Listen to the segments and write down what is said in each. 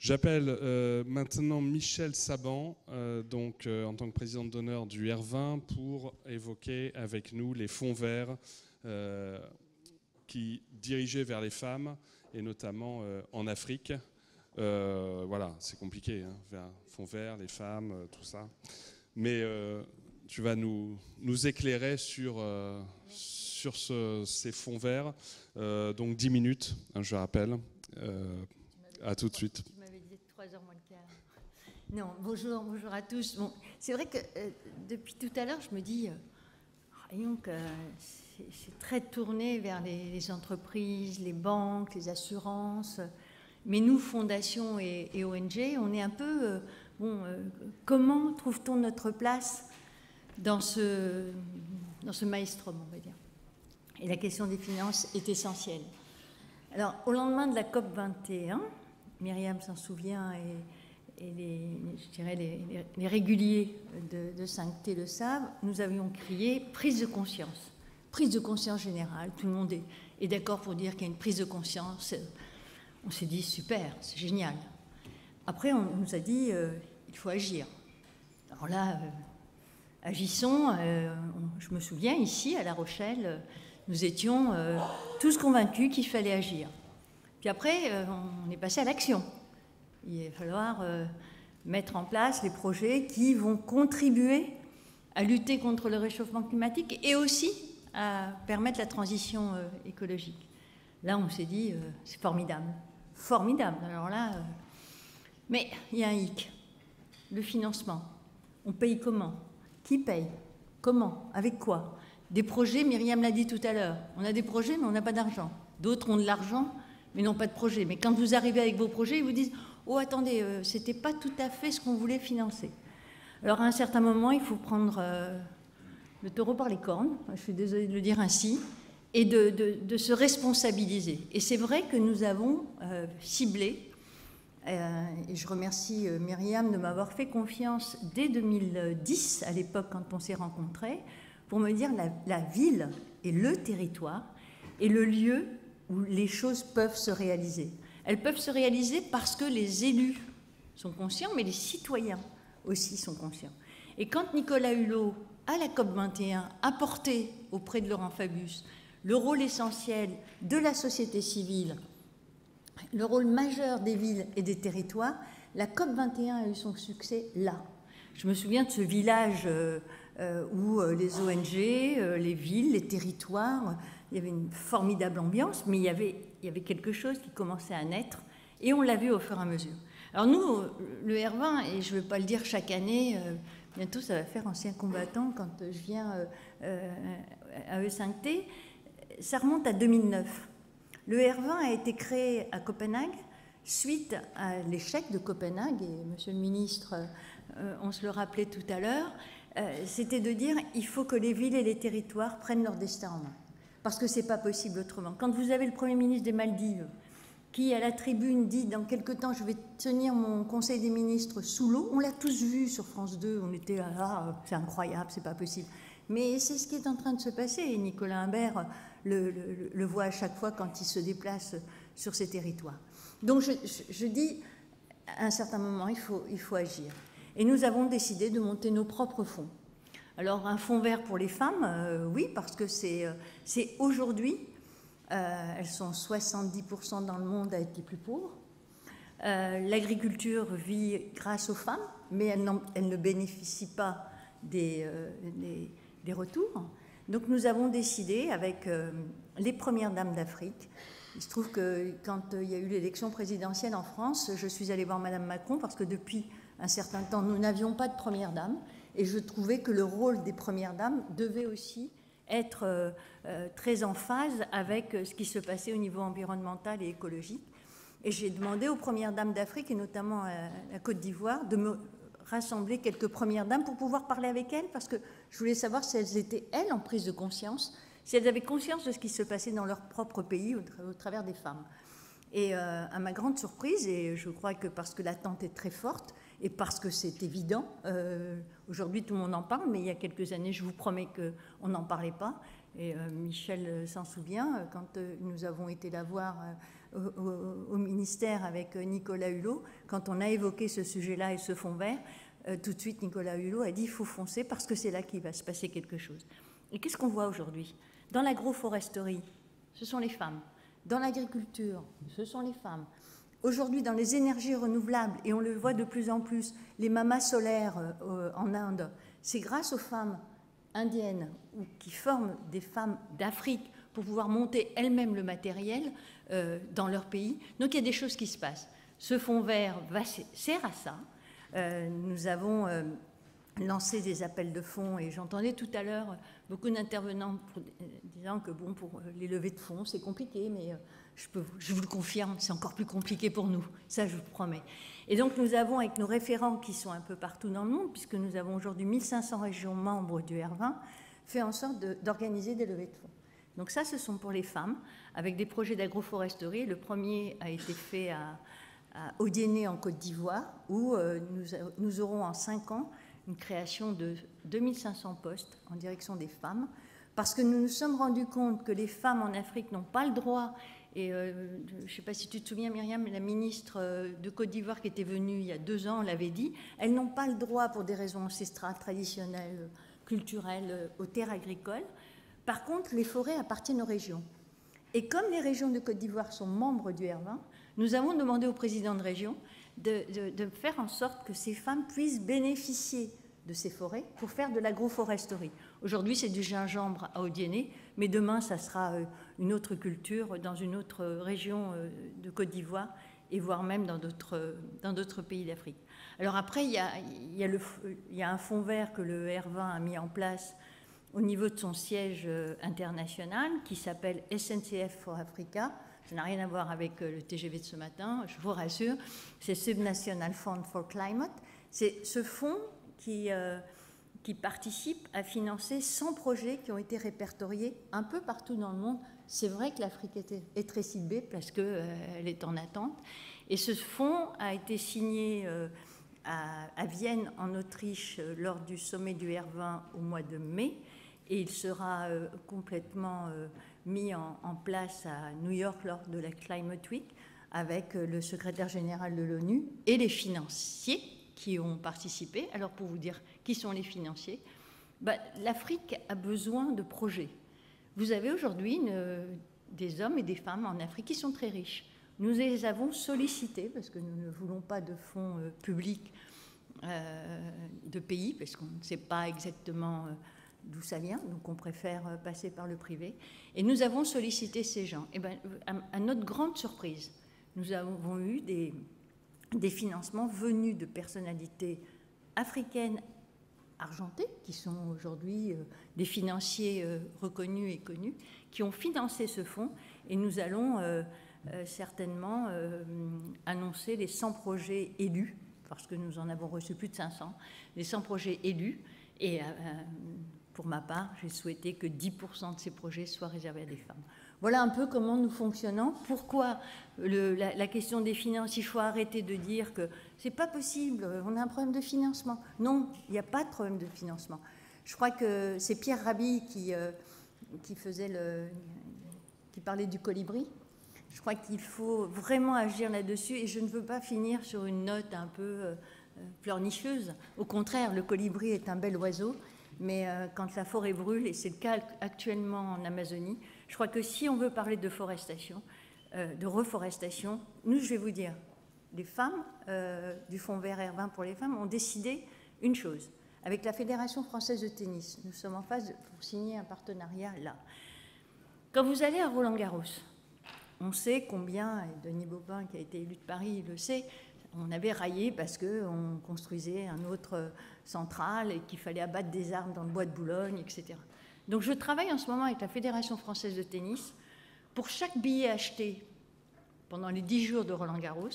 J'appelle maintenant Michel Saban, en tant que présidente d'honneur du R20, pour évoquer avec nous les fonds verts qui dirigés vers les femmes, et notamment en Afrique. Voilà, c'est compliqué, hein, vers fonds verts, les femmes, tout ça. Mais tu vas nous éclairer sur ces fonds verts. Donc 10 minutes, hein, je rappelle. À tout de suite. Tu m'avais dit 3h moins le quart. Non, bonjour à tous. Bon, c'est vrai que depuis tout à l'heure, je me dis, voyons que c'est très tourné vers les entreprises, les banques, les assurances. Mais nous, fondations et ONG, on est un peu, comment trouve-t-on notre place dans ce maelstrom, on va dire. Et la question des finances est essentielle. Alors, au lendemain de la COP 21, Myriam s'en souvient et les réguliers de 5T le savent, nous avions crié prise de conscience générale. Tout le monde est d'accord pour dire qu'il y a une prise de conscience. On s'est dit super, c'est génial. Après, on nous a dit il faut agir. Alors là, agissons. Je me souviens ici à La Rochelle, nous étions tous convaincus qu'il fallait agir. Puis après, on est passé à l'action. Il va falloir mettre en place les projets qui vont contribuer à lutter contre le réchauffement climatique et aussi à permettre la transition écologique. Là, on s'est dit, c'est formidable. Formidable. Alors là, mais il y a un hic. Le financement. On paye comment? Qui paye? Comment? Avec quoi? Des projets, Myriam l'a dit tout à l'heure. On a des projets, mais on n'a pas d'argent. D'autres ont de l'argent, mais n'ont pas de projet. Mais quand vous arrivez avec vos projets, ils vous disent « Oh, attendez, c'était pas tout à fait ce qu'on voulait financer. » Alors, à un certain moment, il faut prendre le taureau par les cornes, je suis désolée de le dire ainsi, et de se responsabiliser. Et c'est vrai que nous avons ciblé, et je remercie Myriam de m'avoir fait confiance dès 2010, à l'époque quand on s'est rencontrés, pour me dire la ville et le territoire est le lieu où les choses peuvent se réaliser. Elles peuvent se réaliser parce que les élus sont conscients, mais les citoyens aussi sont conscients. Et quand Nicolas Hulot, à la COP 21, a porté auprès de Laurent Fabius le rôle essentiel de la société civile, le rôle majeur des villes et des territoires, la COP 21 a eu son succès là. Je me souviens de ce village où les ONG, les villes, les territoires, il y avait une formidable ambiance, mais il y avait quelque chose qui commençait à naître, et on l'a vu au fur et à mesure. Alors nous, le R20, et je ne veux pas le dire chaque année, bientôt ça va faire ancien combattant quand je viens à E5T, ça remonte à 2009. Le R20 a été créé à Copenhague suite à l'échec de Copenhague, et Monsieur le Ministre, on se le rappelait tout à l'heure, c'était de dire il faut que les villes et les territoires prennent leur destin en main. Parce que ce n'est pas possible autrement. Quand vous avez le Premier ministre des Maldives qui, à la tribune, dit « Dans quelque temps, je vais tenir mon Conseil des ministres sous l'eau », on l'a tous vu sur France 2, on était là, ah, c'est incroyable, c'est pas possible. Mais c'est ce qui est en train de se passer, et Nicolas Imbert le voit à chaque fois quand il se déplace sur ces territoires. Donc je dis, à un certain moment, il faut agir. Et nous avons décidé de monter nos propres fonds. Alors, un fonds vert pour les femmes, oui, parce que c'est aujourd'hui, elles sont 70% dans le monde à être les plus pauvres. L'agriculture vit grâce aux femmes, mais elle ne bénéficie pas des retours. Donc, nous avons décidé, avec les premières dames d'Afrique, il se trouve que quand il y a eu l'élection présidentielle en France, je suis allée voir Madame Macron, parce que depuis un certain temps, nous n'avions pas de première dame. Et je trouvais que le rôle des premières dames devait aussi être très en phase avec ce qui se passait au niveau environnemental et écologique. Et j'ai demandé aux premières dames d'Afrique, et notamment à la Côte d'Ivoire, de me rassembler quelques premières dames pour pouvoir parler avec elles, parce que je voulais savoir si elles étaient, elles, en prise de conscience, si elles avaient conscience de ce qui se passait dans leur propre pays au travers des femmes. Et à ma grande surprise, et je crois que parce que l'attente est très forte, et parce que c'est évident, aujourd'hui tout le monde en parle, mais il y a quelques années, je vous promets qu'on n'en parlait pas. Et Michel s'en souvient, quand nous avons été la voir au ministère avec Nicolas Hulot, quand on a évoqué ce sujet-là et ce fonds vert, tout de suite Nicolas Hulot a dit il faut foncer parce que c'est là qu'il va se passer quelque chose. Et qu'est-ce qu'on voit aujourd'hui? Dans l'agroforesterie, ce sont les femmes. Dans l'agriculture, ce sont les femmes. Aujourd'hui, dans les énergies renouvelables, et on le voit de plus en plus, les mamas solaires en Inde, c'est grâce aux femmes indiennes qui forment des femmes d'Afrique pour pouvoir monter elles-mêmes le matériel dans leur pays. Donc il y a des choses qui se passent. Ce fonds vert sert à ça. Nous avons lancé des appels de fonds et j'entendais tout à l'heure beaucoup d'intervenants disant que bon, pour les levées de fonds, c'est compliqué, mais je vous le confirme, c'est encore plus compliqué pour nous, ça je vous promets. Et donc nous avons, avec nos référents qui sont un peu partout dans le monde, puisque nous avons aujourd'hui 1500 régions membres du R20, fait en sorte d'organiser des levées de fonds. Donc ça, ce sont pour les femmes, avec des projets d'agroforesterie. Le premier a été fait à Odiéné en Côte d'Ivoire, où nous aurons en 5 ans une création de 2500 postes en direction des femmes, parce que nous nous sommes rendus compte que les femmes en Afrique n'ont pas le droit, et je ne sais pas si tu te souviens Myriam, mais la ministre de Côte d'Ivoire qui était venue il y a 2 ans l'avait dit, elles n'ont pas le droit pour des raisons ancestrales, traditionnelles, culturelles, aux terres agricoles. Par contre, les forêts appartiennent aux régions. Et comme les régions de Côte d'Ivoire sont membres du R20, nous avons demandé au président de région de faire en sorte que ces femmes puissent bénéficier de ces forêts pour faire de l'agroforesterie. Aujourd'hui, c'est du gingembre à Odiéné, mais demain, ça sera une autre culture dans une autre région de Côte d'Ivoire et voire même dans d'autres pays d'Afrique. Alors après, il y a un fonds vert que le R20 a mis en place au niveau de son siège international qui s'appelle SNCF for Africa. Ça n'a rien à voir avec le TGV de ce matin, je vous rassure. C'est Subnational Fund for Climate. C'est ce fonds qui participe à financer 100 projets qui ont été répertoriés un peu partout dans le monde. C'est vrai que l'Afrique est très ciblée parce qu'elle est en attente. Et ce fonds a été signé à Vienne, en Autriche, lors du sommet du R20 au mois de mai. Et il sera complètement mis en place à New York lors de la Climate Week avec le secrétaire général de l'ONU et les financiers qui ont participé. Alors pour vous dire qui sont les financiers, l'Afrique a besoin de projets. Vous avez aujourd'hui des hommes et des femmes en Afrique qui sont très riches. Nous les avons sollicités parce que nous ne voulons pas de fonds publics de pays parce qu'on ne sait pas exactement d'où ça vient, donc on préfère passer par le privé. Et nous avons sollicité ces gens. Et à notre grande surprise, nous avons eu des financements venus de personnalités africaines argentées, qui sont aujourd'hui des financiers reconnus et connus, qui ont financé ce fonds. Et nous allons certainement annoncer les 100 projets élus, parce que nous en avons reçu plus de 500, les 100 projets élus. Et pour ma part, j'ai souhaité que 10% de ces projets soient réservés à des femmes. Voilà un peu comment nous fonctionnons. Pourquoi la question des finances, il faut arrêter de dire que c'est pas possible, on a un problème de financement. Non, il n'y a pas de problème de financement. Je crois que c'est Pierre Rabhi qui parlait du colibri. Je crois qu'il faut vraiment agir là-dessus et je ne veux pas finir sur une note un peu pleurnicheuse. Au contraire, le colibri est un bel oiseau, mais quand la forêt brûle, et c'est le cas actuellement en Amazonie, je crois que si on veut parler de reforestation, nous, je vais vous dire, les femmes du Fonds vert R20 pour les femmes ont décidé une chose. Avec la Fédération française de tennis, nous sommes en phase pour signer un partenariat là. Quand vous allez à Roland-Garros, on sait combien, et Denis Baupin qui a été élu de Paris le sait, on avait raillé parce qu'on construisait un autre centrale et qu'il fallait abattre des arbres dans le bois de Boulogne, etc. Donc je travaille en ce moment avec la Fédération française de tennis. Pour chaque billet acheté pendant les 10 jours de Roland-Garros,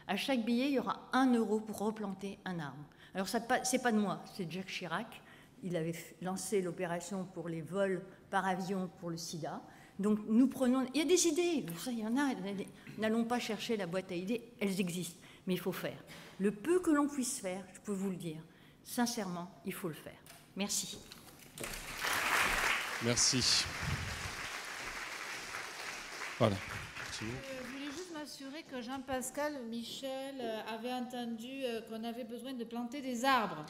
à chaque billet, il y aura 1 euro pour replanter un arbre. Alors ce n'est pas de moi, c'est Jacques Chirac. Il avait lancé l'opération pour les vols par avion pour le sida. Donc nous prenons... Il y a des idées, ça, il y en a. N'allons pas chercher la boîte à idées, elles existent. Mais il faut faire. Le peu que l'on puisse faire, je peux vous le dire, sincèrement, il faut le faire. Merci. Merci. Voilà. Je voulais juste m'assurer que Jean-Pascal, Michel avait entendu qu'on avait besoin de planter des arbres.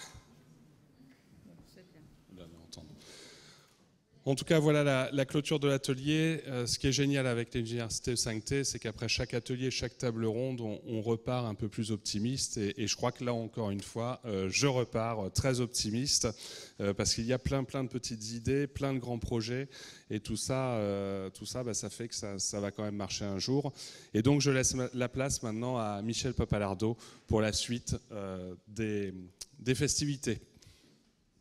En tout cas, voilà la clôture de l'atelier. Ce qui est génial avec l'université 5T, c'est qu'après chaque atelier, chaque table ronde, on repart un peu plus optimiste. Et je crois que là, encore une fois, je repars très optimiste parce qu'il y a plein de petites idées, plein de grands projets. Et tout ça, ça fait que ça va quand même marcher un jour. Et donc, je laisse la place maintenant à Michel Papalardo pour la suite des festivités.